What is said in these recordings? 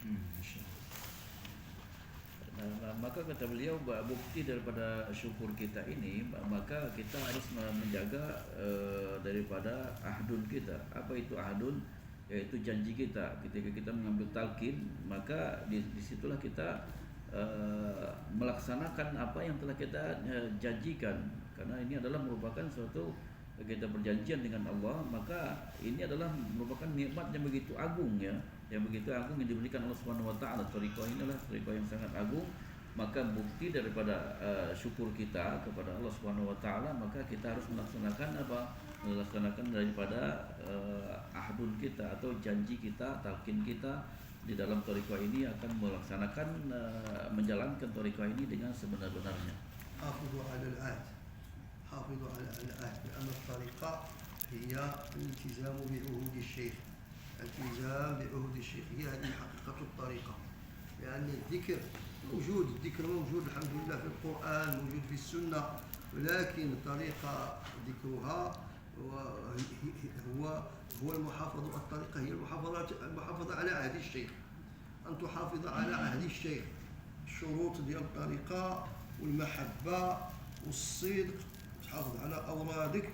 Masya Maka kata beliau, bukti daripada syukur kita ini, maka kita harus menjaga daripada ahdun kita. Apa itu ahdun? Yaitu janji kita. Ketika kita mengambil talqin, maka disitulah kita melaksanakan apa yang telah kita janjikan. Karena ini adalah merupakan suatu, kita berjanjian dengan Allah, maka ini adalah merupakan nikmat yang begitu agung, ya, yang begitu agung yang diberikan Allah Subhanahu wa taala. Thariqah ini adalah thariqah yang sangat agung. Maka bukti daripada syukur kita kepada Allah Subhanahu wa taala, maka kita harus melaksanakan apa? Melaksanakan daripada ahdun kita atau janji kita, talqin kita di dalam thariqah ini, akan melaksanakan menjalankan thariqah ini dengan sebenar-benarnya. حافظوا على العهد حافظوا على العهد لأن الطريقة هي الالتزام بعهود الشيخ الالتزام بعهود الشيخ هي هذه حقيقة الطريقة لأن الذكر موجود الذكر موجود الحمد لله في القرآن موجود في السنة ولكن الطريقة ذكرها هو المحافظة الطريقة هي المحافظة على عهد الشيخ أن تحافظ على عهد الشيخ الشروط ديال الطريقة والمحبة والصدق تحافظ على أورادك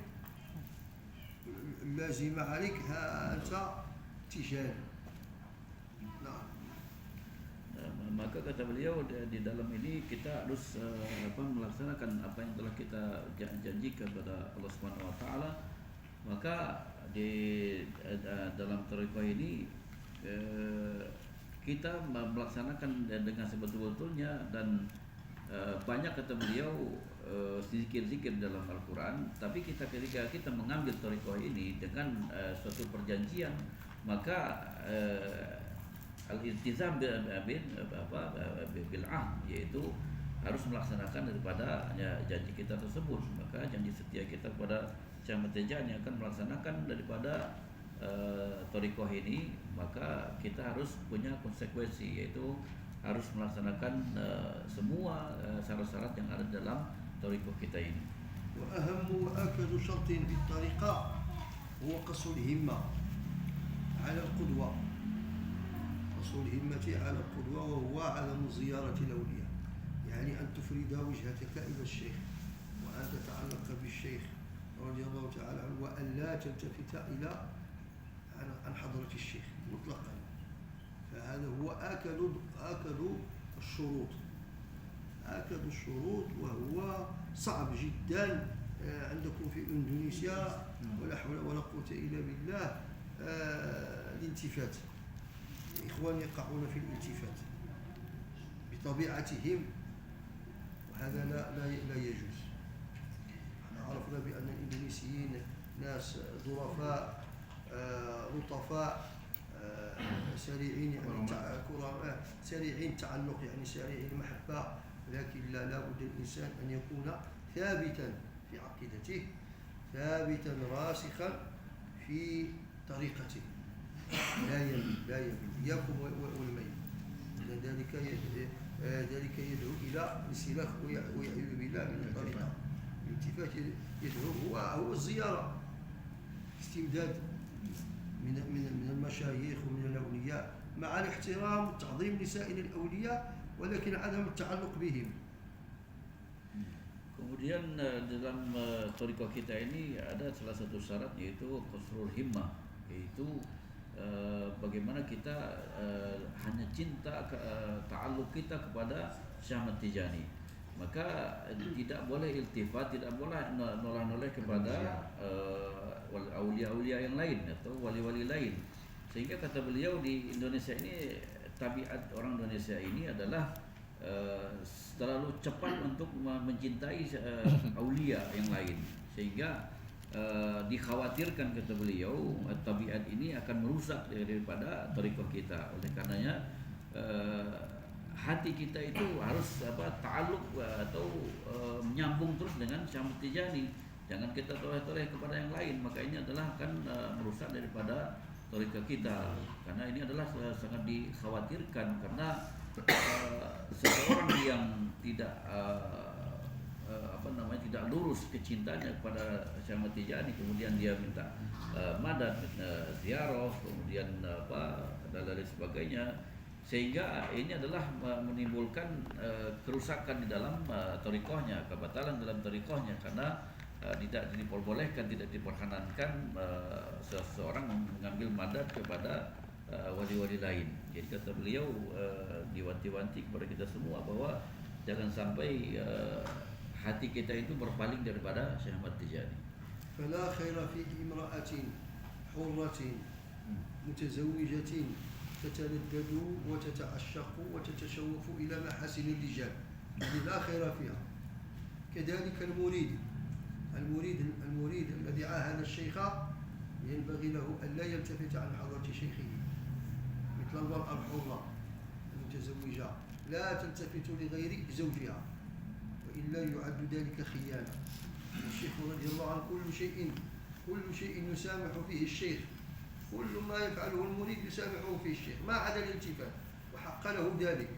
اللازمة عليك ها أنت تجاري. نعم. Maka kata beliau, di dalam ini kita harus melaksanakan apa yang telah kita janjikan kepada Allah Subhanahu wa taala. Maka di dalam thariqah ini kita melaksanakan dengan sebetul-betulnya, dan banyak kata beliau zikir-zikir dalam Al-Quran. Tapi ketika kita mengambil thariqah ini dengan suatu perjanjian, maka al-iltizam bil ahd, yaitu harus melaksanakan daripada janji kita tersebut. Maka janji setia kita kepada Syekh Ahmad Tijani akan melaksanakan daripada thariqah ini, maka kita harus punya konsekuensi, yaitu harus melaksanakan semua syarat-syarat yang ada dalam thariqah kita ini. وأهم وآكد شرط في الطريقة هو قص الهمة على القدوة قص الهمة على القدوة وهو عدم زيارة الأولياء يعني أن تفرد وجهتك إلى الشيخ وأن تتعلق بالشيخ رضي الله تعالى عنه وأن لا تلتفت إلى عن حضرة الشيخ مطلقا. فهذا هو آكد الشروط وهو صعب جدا عندكم في إندونيسيا ولا حول ولا قوة إلا بالله الالتفات. الإخوان يقعون في الالتفات بطبيعتهم وهذا لا يجوز. احنا عرفنا بأن الإندونيسيين ناس ظرفاء لطفاء سريعين سريعين التعلق يعني سريعين المحبة لكن لا بد الإنسان أن يكون ثابتا في عقيدته ثابتا راسخا في طريقته لا يميل إياكم والميل ذلك يدعو إلى انسلاخ ويعيذ بالله من الطريقة. الالتفات يدعو هو الزيارة استمداد من المشايخ ومن الأولياء مع الاحترام والتعظيم لسائر الأولياء ولكن عدم التعلق بهم. Kemudian dalam thariqah kita ini ada salah satu syarat, yaitu qasrul himmah, yaitu bagaimana kita hanya cinta ta'alluq kita kepada Syekh Ahmad Tijani. Maka tidak boleh iltifat, tidak boleh noleh-noleh kepada aulia-aulia yang lain atau wali-wali lain. Sehingga kata beliau, di Indonesia ini tabiat orang Indonesia ini adalah terlalu cepat untuk mencintai aulia yang lain, sehingga dikhawatirkan kata beliau tabiat ini akan merusak daripada thariqah kita. Oleh karenanya hati kita itu harus ta'alluq atau menyambung terus dengan Syekh Ahmad Tijani. Jangan kita toleh-toleh kepada yang lain, maka ini adalah akan merusak daripada thariqah kita. Karena ini adalah sangat dikhawatirkan, karena seseorang yang tidak tidak lurus kecintanya kepada Syekh Ahmad Tijani, kemudian dia minta madad, ziarah, kemudian dan lain sebagainya, sehingga ini adalah menimbulkan kerusakan di dalam thariqahnya, kebatalan dalam thariqahnya, karena tidak diperbolehkan, tidak diperkenankan seseorang mengambil madad kepada wali-wali lain. Jadi kata beliau diwanti-wanti kepada kita semua bahwa jangan sampai hati kita itu berpaling daripada Syekh Ahmad Tijani. فلا خير في امرأة حرة متزوجة تتلذذ وتتعشق وتتشوف إلى محاسن الرجال، هذه لا خير فيها. كذلك المريد الذي عاهد الشيخ ينبغي له أن لا يلتفت عن حضرة شيخه، مثل المرأة الحرة المتزوجة لا تلتفت لغير زوجها، وإلا يعد ذلك خيانة. الشيخ رضي الله عنه كل شيء يسامح فيه الشيخ، كل ما يفعله المريد يسامحه فيه الشيخ ما عدا الالتفات، وحق له ذلك.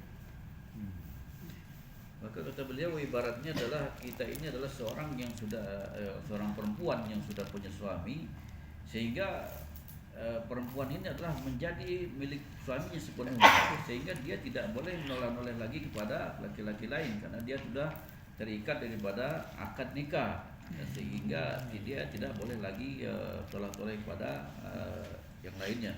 Maka kata beliau, ibaratnya adalah kita ini adalah seorang yang sudah seorang perempuan yang sudah punya suami, sehingga perempuan ini adalah menjadi milik suaminya sepenuhnya, sehingga dia tidak boleh menoleh-noleh lagi kepada laki-laki lain karena dia sudah terikat daripada akad nikah, sehingga dia tidak boleh lagi tolak-toleh kepada yang lainnya.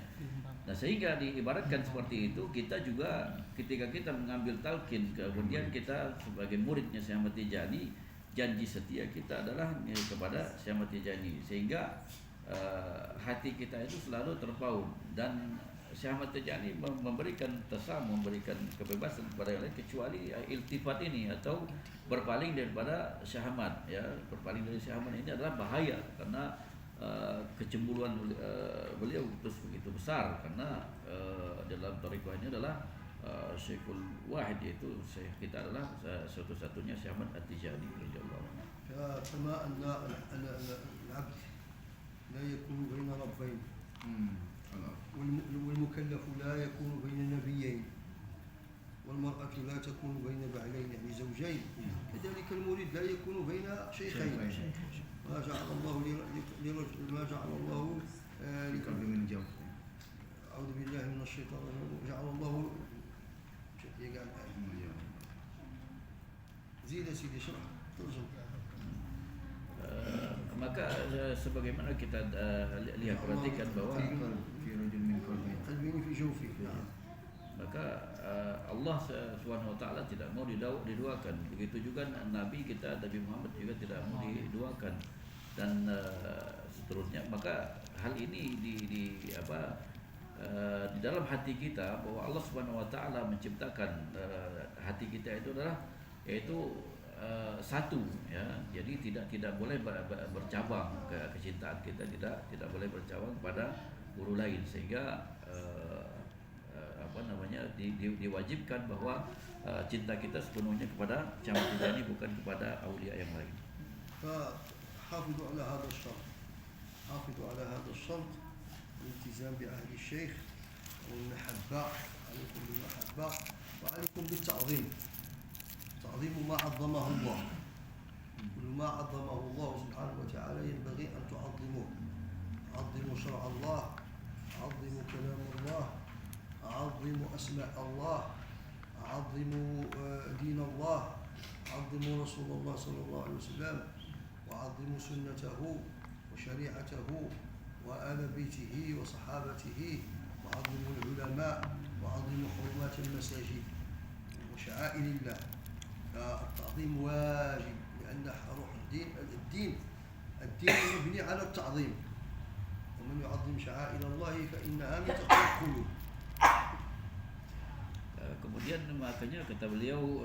Nah, sehingga diibaratkan seperti itu, kita juga ketika kita mengambil talqin, kemudian kita sebagai muridnya Syekh Ahmad Tijani, janji setia kita adalah kepada Syekh Ahmad Tijani, sehingga hati kita itu selalu terpaut, dan Syekh Ahmad Tijani memberikan memberikan kebebasan kepada yang lain kecuali iltifat ini atau berpaling daripada Syekh Ahmad. Ya, berpaling dari Syekh Ahmad ini adalah bahaya karena kecemburuan beliau terus begitu besar, karena dalam thariqah ini adalah Syekhul Wahid, yaitu Syekh kita adalah satu-satunya Syekh Ahmad At-Tijani radhiyallahu anhu. كما أن العبد لا يكون بين ربين والمكلف لا يكون بين نبيين والمرأة لا تكون بين بعلين يعني زوجين، كذلك المريد لا يكون بين شيخين. ما جعل الله لرجل ما جعل الله لكل من جوف. أعوذ بالله من الشيطان الرجيم. جعل الله زيد سيدي شرح ترجم. Maka sebagaimana kita lihat perhatikan bahwa maka Allah SWT tidak mau diduakan. Begitu juga Nabi kita, Nabi Muhammad juga tidak mau diduakan, dan seterusnya. Maka hal ini di dalam hati kita, bahwa Allah SWT menciptakan hati kita itu adalah yaitu satu, ya. Jadi tidak boleh bercabang kecintaan kita, tidak boleh bercabang kepada guru lain, sehingga diwajibkan bahwa cinta kita sepenuhnya kepada Syekh Ahmad Tijani, bukan kepada aulia yang lain. فحافظوا على هذا الشرط، حافظوا على هذا الشرط، الالتزام بعهد الشيخ والمحبة، عليكم بالمحبة وعليكم بالتعظيم، تعظيم ما عظمه الله، كل ما عظمه الله سبحانه وتعالى ينبغي أن تعظموه، عظموا شرع الله، عظموا كلام الله، عظموا أسماء الله، عظموا دين الله، عظموا رسول الله صلى الله عليه وسلم، وعظموا سنته وشريعته وآل بيته وصحابته، وعظموا العلماء، وعظموا حرمات المساجد وشعائر الله. التعظيم واجب، لأن روح الدين مبني على التعظيم، ومن يعظم شعائر الله فإنها من تقوى القلوب. Kemudian makanya kata beliau,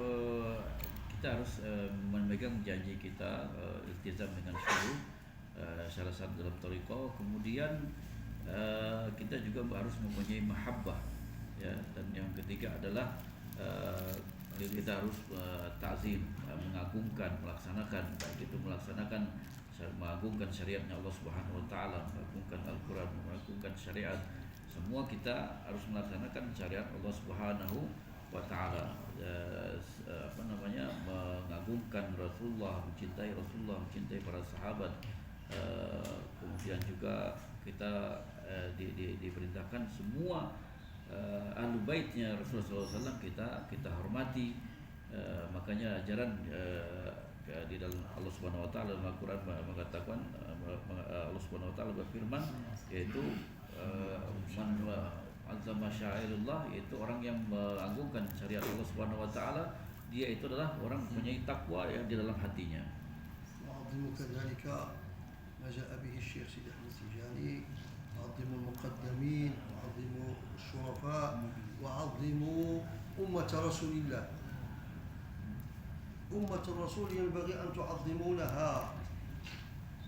kita harus memegang janji kita, iltizam dengan syuruh, salah satu dalam thariqah. Kemudian kita juga harus mempunyai mahabbah, ya. Dan yang ketiga adalah kita harus ta'zim, mengagungkan, melaksanakan, baik itu mengagungkan syariatnya Allah Subhanahu wa taala, mengagungkan Al-Qur'an, mengagungkan syariat. Semua kita harus melaksanakan syariat Allah Subhanahu wa taala. Mengagungkan Rasulullah, mencintai Rasulullah, mencintai para sahabat. Kemudian juga kita diperintahkan semua ahlu baitnya Rasulullah SAW kita hormati. Makanya ajaran di dalam Allah Subhanahu Wa Taala dalam Al-Quran mengatakan Allah Subhanahu Wa Taala berfirman, yaitu man azama syairullah, yaitu orang yang mengagungkan syariat Allah Subhanahu Wa Taala, dia itu adalah orang mempunyai takwa yang di dalam hatinya. وعظموا كذلك ما جاء به الشيخ سيدي أحمد التجاني، وعظموا المقدمين، وعظموا الشرفاء، وعظموا أمة رسول الله. أمة الرسول ينبغي أن تعظمونها،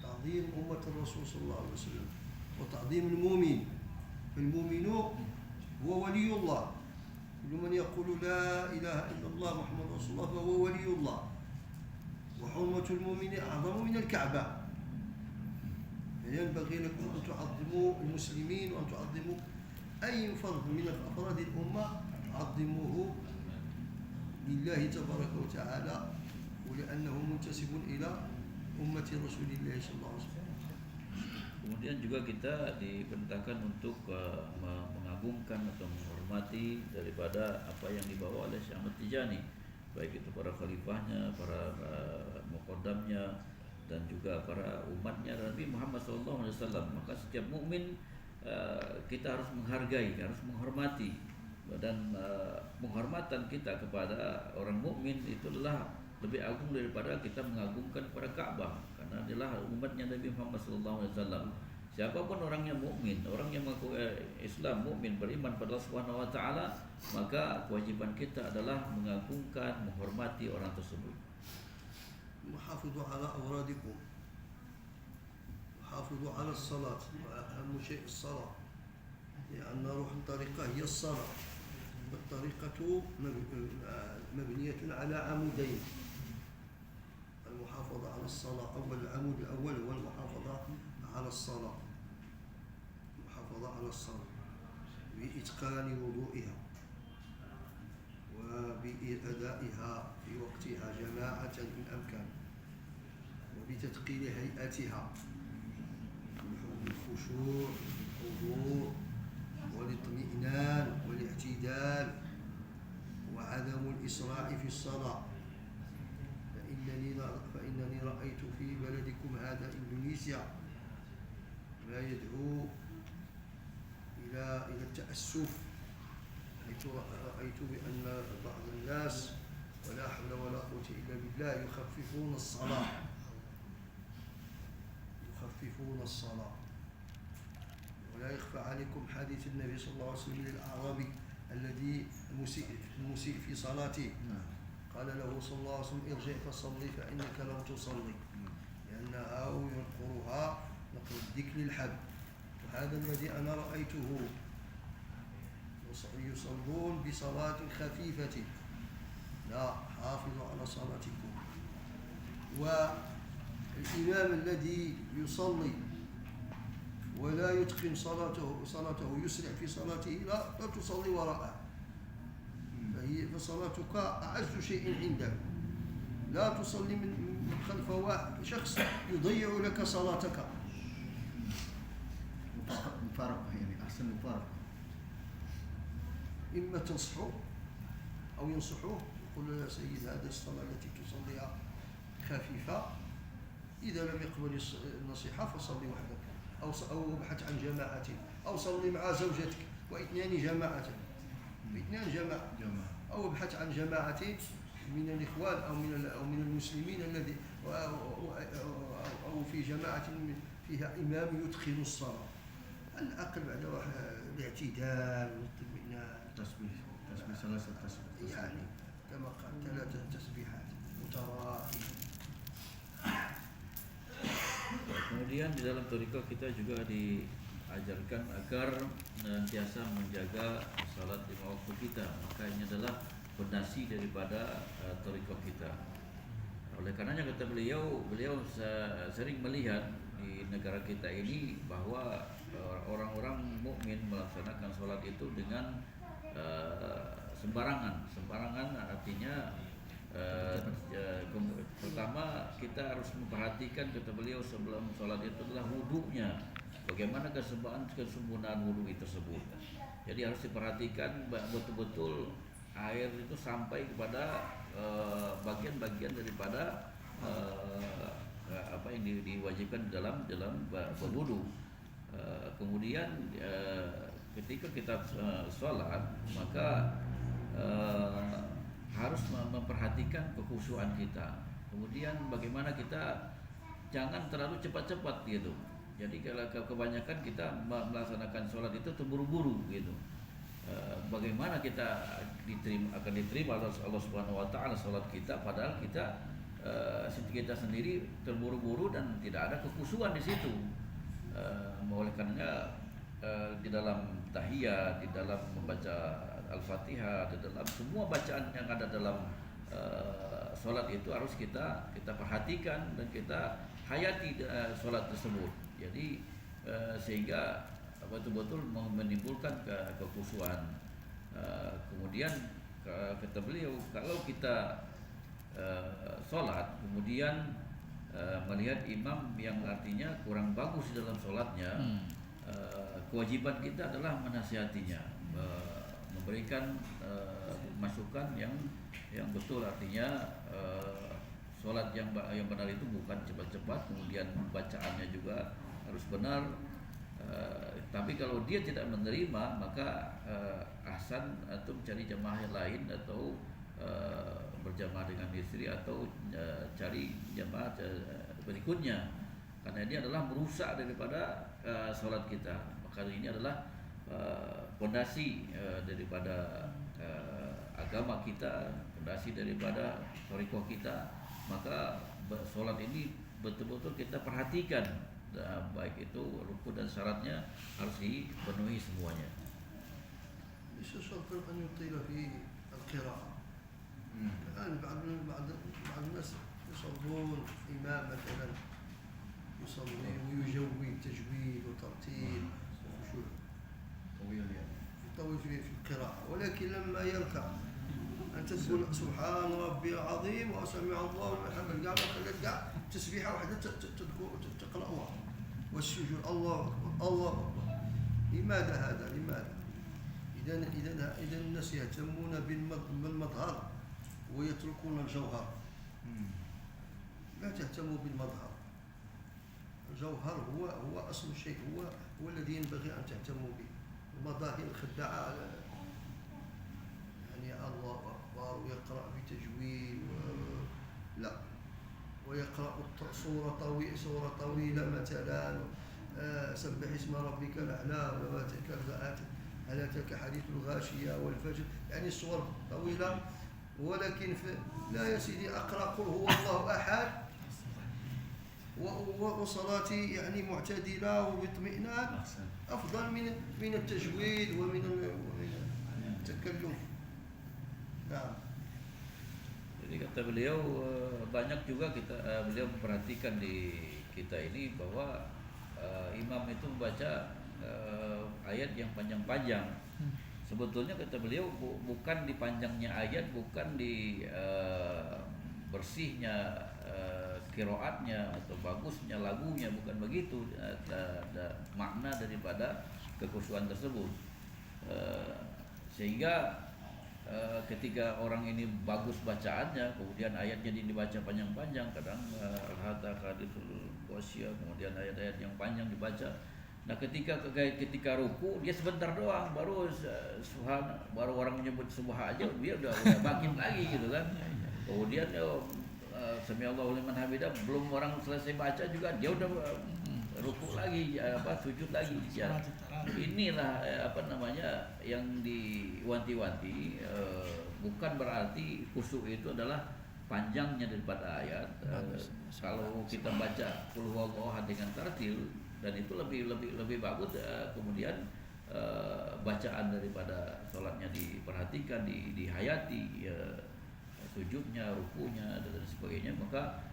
تعظيم أمة الرسول صلى الله عليه وسلم وتعظيم المؤمن. فالمؤمن هو ولي الله، كل من يقول لا إله إلا الله محمد رسول الله فهو ولي الله، وحرمة المؤمن أعظم من الكعبة. ينبغي لكم أن تعظموا المسلمين وأن تعظموا أي فرد من أفراد الأمة، عظموه لله تبارك وتعالى ولأنه منتسب إلى أمة رسول الله صلى الله عليه وسلم. Kemudian juga kita diperintahkan untuk mengagungkan atau menghormati daripada apa yang dibawa oleh Syekh Ahmad Tijani, baik itu para khalifahnya, para muqaddamnya, dan juga para umatnya Nabi Muhammad SAW. Maka setiap mukmin kita harus menghargai, harus menghormati, dan penghormatan kita kepada orang mukmin itu adalah lebih agung daripada kita mengagungkan kepada Ka'bah, karena adalah umatnya Nabi Muhammad SAW. Siapapun orang yang mukmin, orang yang mengaku Islam, mukmin, beriman pada Allah Subhanahu Wa Taala, maka kewajiban kita adalah mengagungkan, menghormati orang tersebut. حافظوا على أورادكم، حافظوا على الصلاة، وأهم شيء الصلاة، لأن روح الطريقة هي الصلاة. والطريقة مبنية على عمودين، المحافظة على الصلاة، العمود الأول هو المحافظة على الصلاة، المحافظة على الصلاة بإتقان وضوئها وبأدائها في وقتها جماعة إن أمكن، وبتثقيل هيئتها بالخشوع والحضور والاطمئنان والاعتدال وعدم الإسراع في الصلاة. فإنني رأيت في بلدكم هذا إندونيسيا ما يدعو إلى التأسف، حيث رأيت بأن بعض الناس ولا حول ولا قوة إلا بالله يخففون الصلاة. ولا يخفى عليكم حديث النبي صلى الله عليه وسلم للأعرابي الذي المسيء في صلاته، قال له صلى الله عليه وسلم ارجع فصلي فإنك لم تصلي، لأنها ينقرها نقر الذكر للحد. وهذا الذي أنا رأيته، يصلون بصلاة خفيفة. لا، حافظوا على صلاتكم. والإمام الذي يصلي ولا يتقن صلاته يسرع في صلاته لا تصلي وراءه، فصلاتك أعز شيء عندك. لا تصلي من خلف شخص يضيع لك صلاتك. مفارقة، يعني أحسن مفارقة. إما تنصحه أو ينصحوه، يقول له يا سيد هذه الصلاة التي تصليها خفيفة، إذا لم يقبل النصيحة فصلي وحدك، أو ابحث عن جماعة، أو صلي مع زوجتك واثنان جماعة، أو ابحث عن جماعة من الإخوان أو من المسلمين الذي أو في جماعة فيها إمام يتقن الصلاة. الأقل بعد الاعتدال والاطمئنان، تسبيح 3 تسبيح، يعني كما قال 3 تسبيحات متراكمة. Kemudian di dalam thariqah kita juga diajarkan agar senantiasa menjaga salat 5 waktu kita. Maka ini adalah fondasi daripada thariqah kita. Oleh karenanya kata beliau sering melihat di negara kita ini bahwa orang-orang mukmin melaksanakan salat itu dengan sembarangan. Sembarangan artinya pertama kita harus memperhatikan, kata beliau, sebelum sholat itu adalah wudunya. Bagaimana kesempurnaan wudu tersebut. Jadi harus diperhatikan betul-betul air itu sampai kepada bagian-bagian daripada apa yang diwajibkan dalam berwudu. Kemudian ketika kita sholat, maka harus memperhatikan kekhusyuan kita. Kemudian bagaimana kita jangan terlalu cepat-cepat gitu. Jadi kalau kebanyakan kita melaksanakan sholat itu terburu-buru gitu. Bagaimana kita akan diterima oleh Allah Subhanahu Wa Taala sholat kita, padahal kita sendiri terburu-buru dan tidak ada kekhusyuan di situ. Oleh karena di dalam tahiyat, di dalam membaca Al-Fatihah, di dalam semua bacaan yang ada dalam sholat itu harus kita perhatikan dan kita hayati sholat tersebut. Jadi sehingga betul-betul menimbulkan kekhusyuan. Kemudian kata beliau, kalau kita sholat kemudian melihat imam yang artinya kurang bagus dalam sholatnya, kewajiban kita adalah menasihatinya, memberikan masukan yang betul. Artinya sholat yang benar itu bukan cepat-cepat, kemudian bacaannya juga harus benar. Tapi kalau dia tidak menerima, maka ahsan atau mencari jamaah yang lain, atau berjamaah dengan istri, atau cari jamaah berikutnya, karena ini adalah merusak daripada sholat kita. Maka ini adalah fondasi daripada agama kita, fondasi daripada thariqah kita. Maka sholat ini betul-betul kita perhatikan, baik itu rukun dan syaratnya harus dipenuhi semuanya. ليس شرطا أن يطيل في القراءة. الآن بعض الناس يصلون إمام مثلا يصلي ويجوي تجويد وترتيل وخشوع يطول في القراءة، ولكن لما يركع أنت تقول سبحان ربي العظيم وسمع الله لمن حمده، قال خليت كاع تسبيحة واحدة تقرأها، والسجود الله أكبر الله أكبر. لماذا هذا؟ لماذا؟ إذا الناس يهتمون بالمظهر ويتركون الجوهر. لا تهتموا بالمظهر، الجوهر هو أصل الشيء، هو الذي ينبغي أن تهتموا به. المظاهر الخداعة يعني الله أكبر ويقرأ بتجويد لا، ويقرأ سورة طويلة مثلا سبح اسم ربك الأعلى هل أتاك حديث الغاشية والفجر، يعني الصور طويلة. ولكن لا يا سيدي أقرأ قل هو الله أحد وصلاتي يعني معتدلة وباطمئنان أفضل من التجويد ومن التكلف. نعم. Jadi kata beliau, banyak juga beliau memperhatikan di kita ini bahwa imam itu membaca ayat yang panjang-panjang. Sebetulnya kata beliau bukan di panjangnya ayat, bukan di bersihnya qiraatnya atau bagusnya lagunya, bukan begitu. Ada makna daripada kekhusyuan tersebut. Sehingga ketika orang ini bagus bacaannya, kemudian ayatnya dibaca panjang-panjang, kadang al-hatta hadithul qasyah, kemudian ayat-ayat yang panjang dibaca. Nah, ketika ruku dia sebentar doang, baru baru orang menyebut subhan aja dia udah bangkit lagi gitu kan. Kemudian samiallahu liman hamidah, belum orang selesai baca juga dia udah ruku lagi, sujud lagi. Ya. Inilah yang diwanti-wanti, bukan berarti khusyuk itu adalah panjangnya daripada ayat. Kalau kita baca qul huwallahu dengan tartil, dan itu lebih bagus. Kemudian bacaan daripada sholatnya diperhatikan, dihayati, sujudnya, rukunya dan sebagainya, maka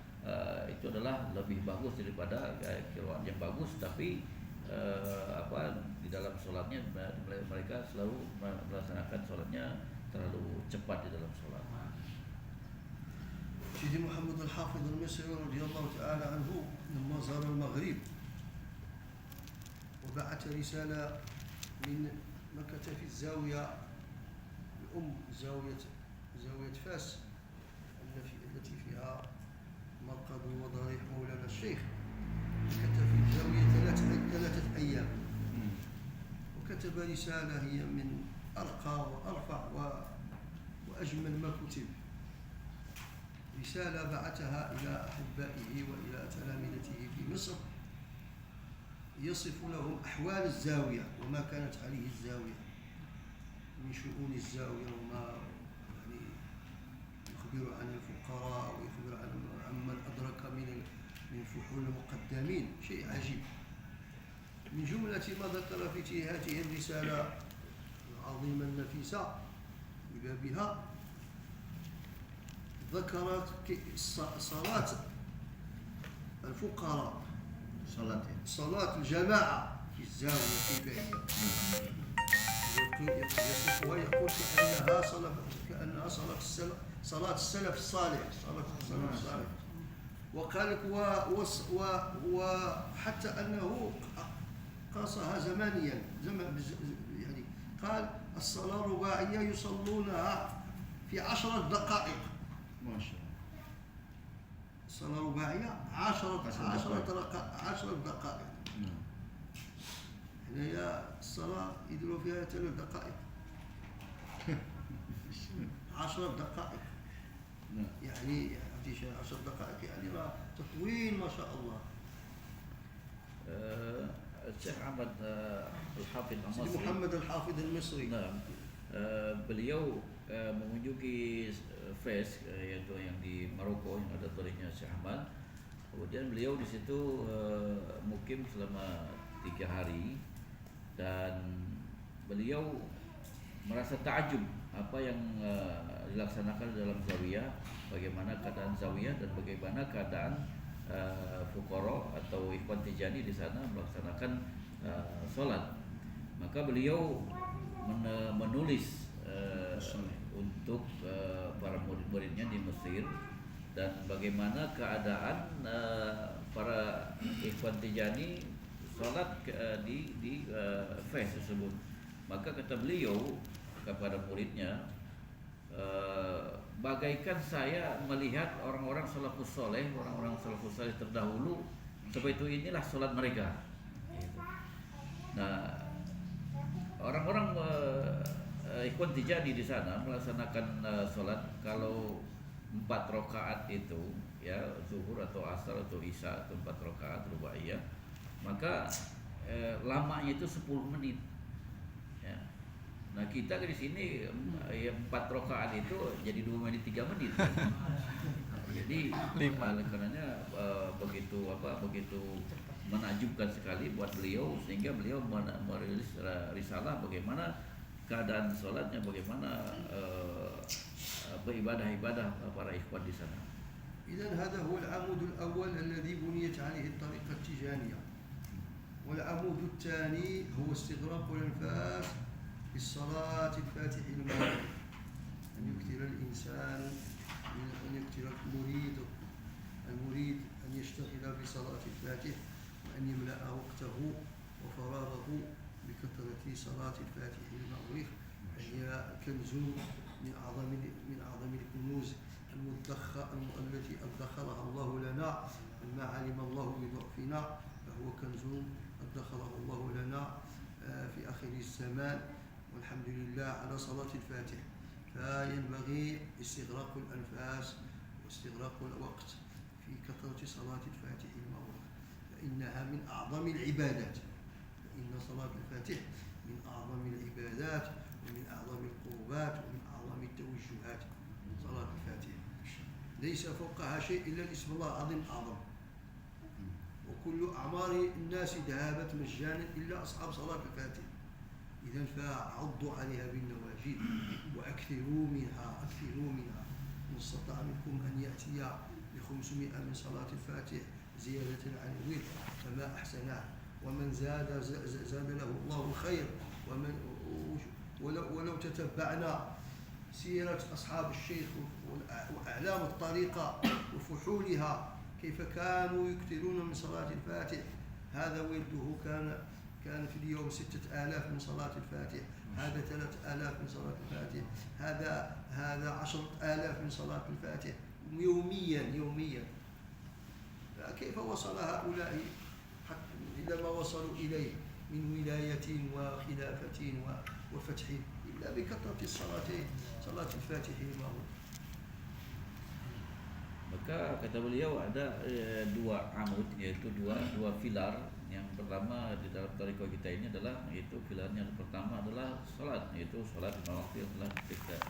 itu adalah lebih bagus daripada qiraat yang bagus. Tapi di dalam sholatnya mereka selalu melaksanakan sholatnya terlalu cepat di dalam sholat. سيدي محمد الحافظ المصري رضي الله تعالى عنه لما زار المغرب وبعث رسالة مكث في الزاوية زاوية فاس التي فيها مرقد وضريح مولانا الشيخ. مكث في الزاوية 3 أيام، وكتب رسالة هي من أرقى وأرفع وأجمل ما كتب. رسالة بعثها إلى أحبائه وإلى تلامذته في مصر، يصف لهم أحوال الزاوية وما كانت عليه الزاوية من شؤون الزاوية، وما يعني يخبر عن الفقراء ويخبر عمن أدرك من فحول المقدمين. شيء عجيب. من جملة ما ذكر في هذه الرسالة العظيمة النفيسة ببابها، ذكرت صلاة الفقراء، صلاة الجماعة في الزاوية كيف هي. يصفها يقول كأنها صلاة السلف الصالح، وقال لك وحتى أنه قاسها زمانيا، يعني قال الصلاة الرباعية يصلونها في 10 دقائق. ما شاء الله. الصلاة الرباعية 10 دقائق. هنا الصلاة يديروا فيها 3 دقائق. 10 دقائق يعني 10 دقائق يعني تطويل ما شاء الله. الشيخ Ahmad Al-Hafidh Al-Masri, Muhammad Al-Hafidh Al-Misri. Nah, beliau mengunjungi Fez, yaitu yang di Maroko yang ada toriknya Syekh Ahmad. Kemudian beliau di situ mukim selama 3 hari dan beliau merasa takjub apa yang dilaksanakan dalam zawiyah, bagaimana keadaan zawiyah dan bagaimana keadaan fuqara atau ikhwan tijani di sana melaksanakan sholat. Maka beliau menulis untuk para murid-muridnya di Mesir dan bagaimana keadaan para ikhwan tijani sholat di Fez tersebut. Maka kata beliau kepada muridnya, bagaikan saya melihat orang-orang salafus soleh, orang-orang salafus soleh terdahulu, seperti itu inilah sholat mereka. Nah, orang-orang ikhwan tijani di sana melaksanakan sholat kalau 4 rakaat itu, ya zuhur atau asar atau isya atau 4 rakaat rubaiyah, maka lamanya itu 10 menit. Ya. Nah kita di sini 4 rakaat itu jadi 2 menit 3 menit. Jadi karenanya begitu menakjubkan sekali buat beliau, sehingga beliau merilis risalah bagaimana keadaan sholatnya, bagaimana beribadah-ibadah para ikhwan di sana. إذن هذا هو العمود الأول الذي بنيت عليه الطريقة التجانية. والعمود الثاني هو استغراق الأنفاس في الصلاة الفاتح المغرب، أن يكثر الإنسان، أن يكثر المريد أن يشتغل بصلاة الفاتح، وأن يملأ وقته وفراغه بكثرة صلاة الفاتح المغرب. هي كنز من أعظم الكنوز التي أدخرها الله لنا، ما علم الله بضعفنا فهو كنز أدخره الله لنا في آخر الزمان، والحمد لله على صلاة الفاتح. فينبغي استغراق الأنفاس واستغراق الوقت في كثرة صلاة الفاتح المغرب، فإنها من أعظم العبادات. فإن صلاة الفاتح من أعظم العبادات ومن أعظم القربات ومن أعظم التوجهات. صلاة الفاتح ليس فوقها شيء إلا اسم الله العظيم أعظم. وكل أعمار الناس ذهبت مجانا إلا أصحاب صلاة الفاتح. إذا فعضوا عليها بالنواجذ وأكثروا منها. من استطاع منكم أن يأتي ب500 من صلاة الفاتح زيادة عن الوتر فما أحسنه، ومن زاد له الله الخير. ولو تتبعنا سيرة أصحاب الشيخ وأعلام الطريقة وفحولها كيف كانوا يكثرون من صلاة الفاتح. هذا ولده كان في اليوم 6000 من صلاة الفاتح، هذا 3000 من صلاة الفاتح، هذا 10,000 من صلاة الفاتح يوميا. كيف وصل هؤلاء إلى ما وصلوا إليه من ولاية وخلافة وفتح إلا بكثرة صلاة الفاتح ما هو. Maka kata beliau ada dua amud, yaitu dua pilar. Yang pertama di dalam tarekat kita ini adalah, yaitu pilarnya yang pertama adalah salat, yaitu salat lima waktu yang telah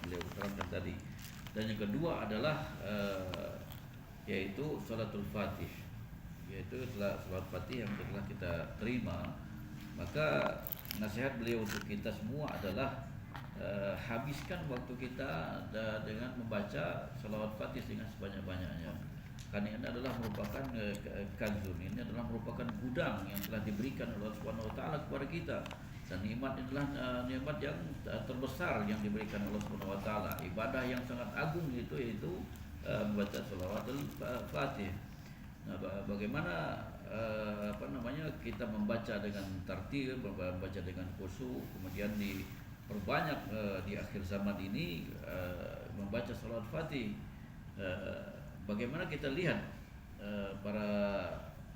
beliau terangkan tadi. Dan yang kedua adalah yaitu salatul fatih, yaitu salat fatih yang telah kita terima. Maka nasihat beliau untuk kita semua adalah habiskan waktu kita dengan membaca salawat fatih dengan sebanyak-banyaknya. Karena ini adalah merupakan kanzun, ini adalah merupakan gudang yang telah diberikan oleh Allah Subhanahu wa taala kepada kita. Dan nikmat ini adalah nikmat yang terbesar yang diberikan oleh Allah Subhanahu wa taala. Ibadah yang sangat agung yaitu membaca salawatul fatih. Nah, bagaimana kita membaca dengan tartil, membaca dengan khusyuk, kemudian diperbanyak di akhir zaman ini membaca salawat fatih. Bagaimana kita lihat para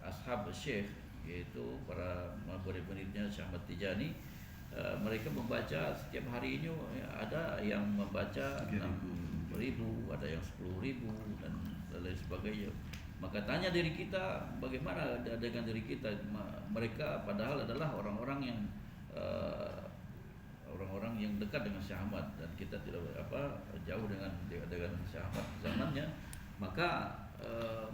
ashab Syekh, yaitu para murid-muridnya Syekh Ahmad Tijani, mereka membaca setiap harinya, ada yang membaca 6.000, ada yang 10.000 dan lain sebagainya. Maka tanya diri kita, bagaimana dengan diri kita? Mereka padahal adalah orang-orang yang dekat dengan Syekh Ahmad, dan kita tidak jauh dengan Syekh Ahmad zamannya. Maka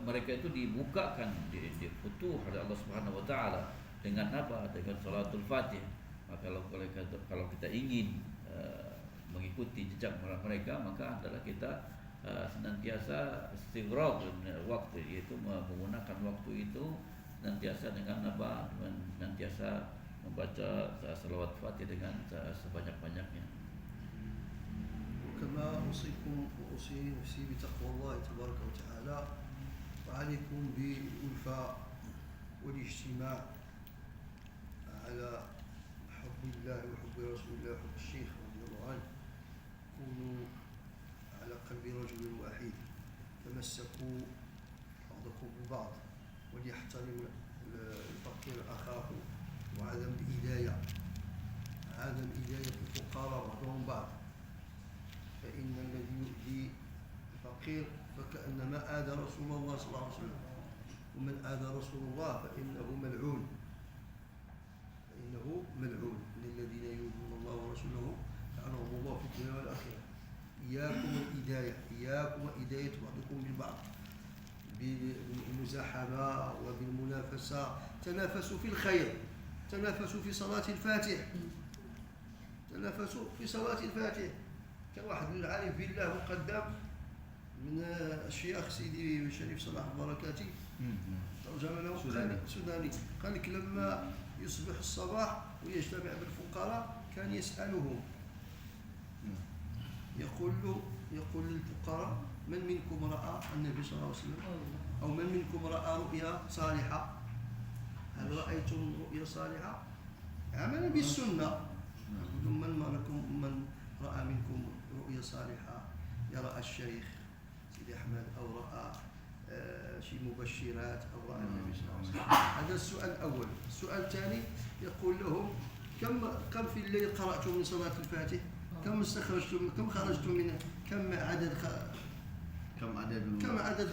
mereka itu dibukakan, difutuh oleh Allah Subhanahu wa taala dengan apa? Dengan salatul fatih. Maka kalau kita ingin mengikuti jejak mereka, maka adalah kita senantiasa istighraq waktu, yaitu menggunakan waktu itu senantiasa dengan apa? Senantiasa membaca salawat fatih dengan sebanyak-banyaknya. كما أوصيكم وأوصي نفسي بتقوى الله تبارك وتعالى، وعليكم بالوفاء والاجتماع على حب الله وحب رسول الله وحب الشيخ رضي الله عنه. كونوا على قلب رجل واحد، تمسكوا بعضكم ببعض، وليحترم الفقير أخاه، وعدم الإداية، عدم إداية الفقراء بعضهم بعض. فإن الذي يؤذي الفقير فكأنما آذى رسول الله صلى الله عليه وسلم، ومن آذى رسول الله فإنه ملعون. إن الذين يؤذون الله ورسوله لعنهم الله في الدنيا والآخرة. إياكم وإداية بعضكم ببعض بالمزاحمة وبالمنافسة. تنافسوا في الخير، تنافسوا في صلاة الفاتح، كان واحد من العارف بالله مقدم من الشيخ سيدي الشريف صلاح البركاتي، ترجمة له سوداني، قال لك لما يصبح الصباح ويجتمع بالفقراء كان يسألهم، يقول للفقراء: من منكم رأى النبي صلى الله عليه وسلم؟ أو من منكم رأى رؤيا صالحة؟ هل رأيتم رؤيا صالحة؟ عملا بالسنة. من رأى منكم رؤيا صالحة، يرى الشيخ سيدي أحمد، أو رأى شيء مبشرات، أو رأى النبي صلى الله عليه وسلم. هذا السؤال الأول. السؤال الثاني يقول لهم: كم في الليل قرأتم من صلاة الفاتح؟ كم خرجتم من كم عدد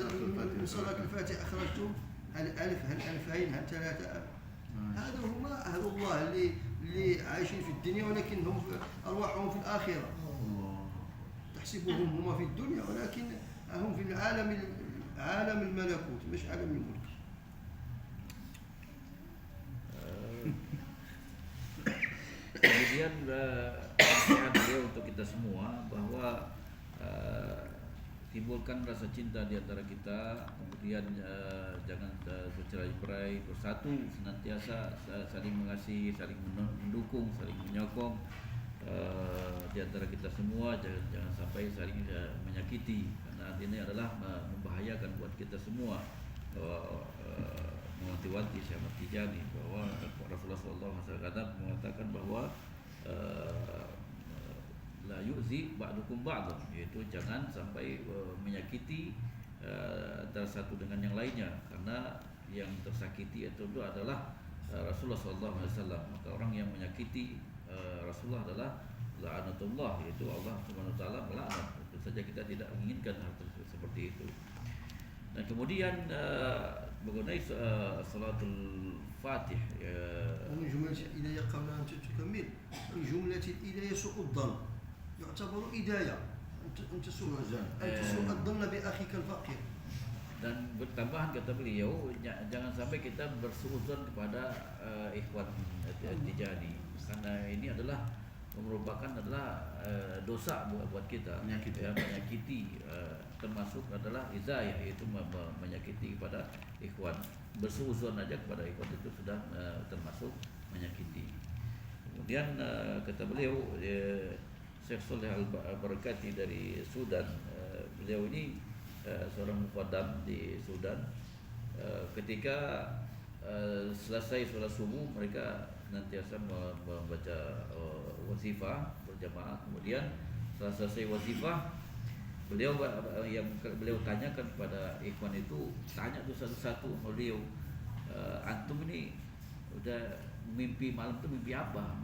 من صلاة الفاتح أخرجتم؟ هل 1000 هل 2000 هل 3000؟ هذا هم أهل الله اللي عايشين في الدنيا، ولكنهم أرواحهم في الآخرة. تحسبهم هم في الدنيا ولكن هم في عالم الملكوت، مش عالم الملك. Kemudian nasihat beliau untuk kita semua bahwa timbulkan rasa cinta di antara kita, kemudian jangan bercerai-berai, bersatu, senantiasa saling mengasihi, saling mendukung, saling menyokong di antara kita semua. Jangan sampai saling menyakiti, karena ini adalah membahayakan buat kita semua. Mewanti-wanti Syekh Ahmad Tijani bahwa Rasulullah SAW mengatakan bahwa uh, la yu'zi ba'dukum ba'dhan, yaitu jangan sampai menyakiti antara satu dengan yang lainnya, karena yang tersakiti itu adalah Rasulullah SAW. Maka orang yang menyakiti Rasulullah adalah la'anatullah, yaitu Allah Subhanahu wa taala melaknat. Tentu saja kita tidak menginginkan hal seperti itu. Dan kemudian mengenai salatul Fatih, ومن جملة الإداية قبل أن تكمل، من جملة الإداية سوء الظن، يعتبر إداية أن تسوء الظن بأخيك الفقير. Dan bertambahan kata beliau, jangan sampai kita bersuudzon kepada ikhwan Tijani, karena ini adalah merupakan dosa buat kita, menyakiti, termasuk adalah izayah, yaitu menyakiti kepada ikhwan. Bersuudzon aja kepada ikhwan itu sudah termasuk menyakiti. Kemudian kata beliau, Syekh Saleh Al-Barakati dari Sudan, beliau ini seorang muqaddam di Sudan. Ketika selesai sholat subuh, mereka nantiasa membaca wazifah berjamaah. Kemudian setelah selesai wazifah, beliau tanyakan kepada ikhwan itu, tanya tuh satu-satu beliau, antum ini udah mimpi malam tuh mimpi apa?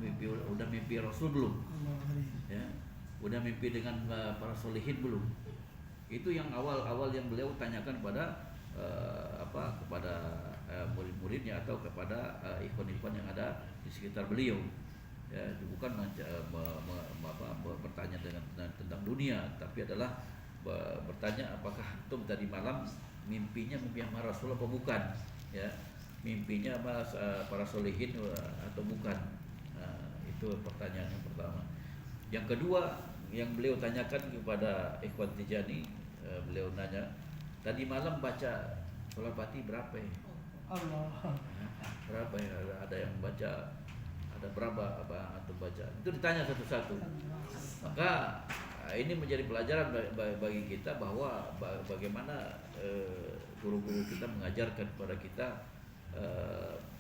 Udah mimpi Rasul belum? Ya, udah mimpi dengan para solihin belum? Itu yang awal yang beliau tanyakan kepada kepada murid-muridnya atau kepada ikhwan-ikhwan yang ada di sekitar beliau. Ya, bukan bertanya tentang dunia, tapi adalah bertanya apakah antum tadi malam mimpinya mimpi sama Rasul apa bukan? Ya, mimpinya para solihin atau bukan? Itu pertanyaan yang pertama. Yang kedua yang beliau tanyakan kepada ikhwan Tijani, beliau nanya, tadi malam baca sholat Fatih berapa ya? Allah. Berapa ya? Ada yang baca, ada berapa atau baca? Itu ditanya satu-satu. Maka ini menjadi pelajaran bagi kita bahwa bagaimana guru-guru kita mengajarkan kepada kita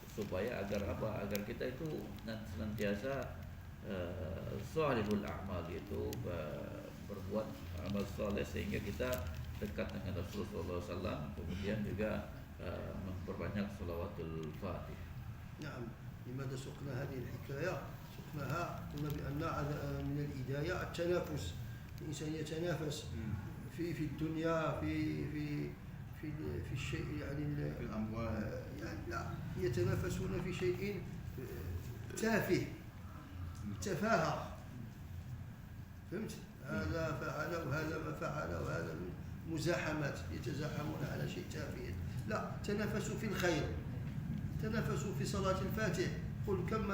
supaya agar kita itu senantiasa shalihul a'mal, itu berbuat amal saleh sehingga kita dekat dengan Rasulullah SAW. Kemudian juga memperbanyak shalawatul Fatih. نعم. لماذا سقنا هذه الحكاية؟ سقناها قلنا بأن من الهداية التنافس، الإنسان يتنافس في الدنيا، في الشيء، يعني في الأموال، يعني لا يتنافسون في شيء تافه، تفاهة، فهمت؟ هذا فعل وهذا ما فعل وهذا مزاحمات، يتزاحمون على شيء تافه. لا، تنافسوا في الخير، تنافسوا في صلاة الفاتح. قل كم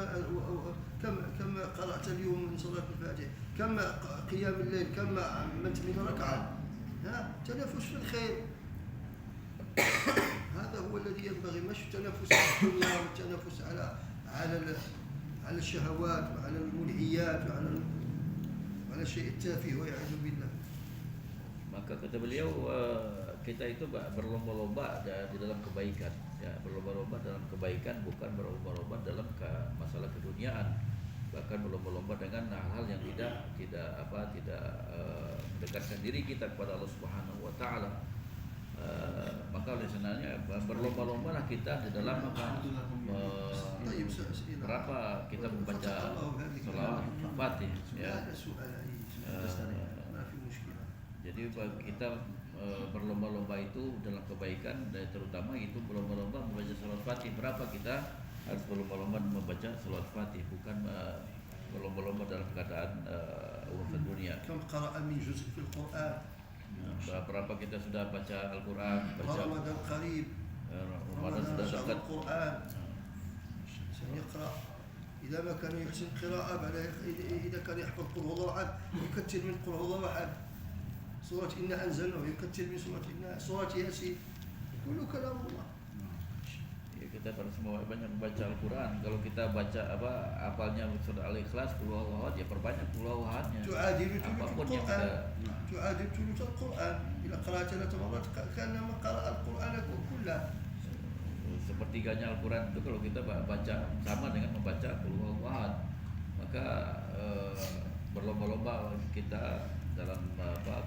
قرأت اليوم من صلاة الفاتح، كم قيام الليل، كم عملت من ركعة. تنافس في الخير، هذا هو الذي ينبغي، مش التنافس على الدنيا والتنافس على الشهوات وعلى الملهيات وعلى الشيء التافه والعياذ بالله. Maka kata beliau, kita itu berlomba-lomba di dalam kebaikan, ya, berlomba-lomba dalam kebaikan, bukan berlomba-lomba dalam masalah keduniaan. Bahkan berlomba-lomba dengan hal-hal yang tidak mendekatkan diri kita kepada Allah Subhanahu wa taala. Maka oleh senanya berlomba-lombalah kita di dalam berapa kita membaca sholawat Fatih, ya. Jadi kita berlomba-lomba itu dalam kebaikan, dan terutama itu berlomba-lomba membaca sholawat Fatih. Berapa kita harus berlomba-lomba membaca sholawat Fatih, bukan berlomba-lomba dalam keadaan urusan dunia. Berapa kita sudah baca Al-Quran, baca Ramadan qarib, Ramadan sudah dekat. يقرأ إذا ما كان يحسن قراءة، إذا كان يحفظ قل هو الله أحد يكثر من قل هو الله أحد، سورة إنا أنزلناه يكثر من سورة ياسين، كله كلام الله. Ya, kita harus banyak membaca Al-Quran. Kalau kita baca apalnya surah Al-Ikhlas, qul huwallahu ahad, ya perbanyak qul huwallahu ahadnya. Apapun yang kita تعادل ثلث القرآن، إذا قرأت 3 مرات كأنما قرأ القرآن كله. Sepertiganya Al-Quran itu kalau kita baca sama dengan membaca qul huwallahu ahad. maka berlomba-lomba kita dalam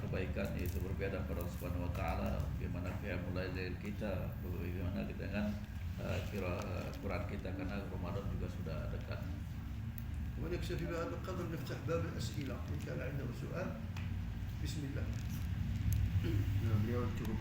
kebaikan, yaitu beribadah pada Allah Subhanahu wa taala, bagaimana qiyamul lail kita, bagaimana dengan Quran kita, karena Ramadan juga sudah dekat. ونكتفي بهذا القدر، نفتح باب الأسئلة إن كان عنده سؤال. بسم الله. Nah, beliau cukup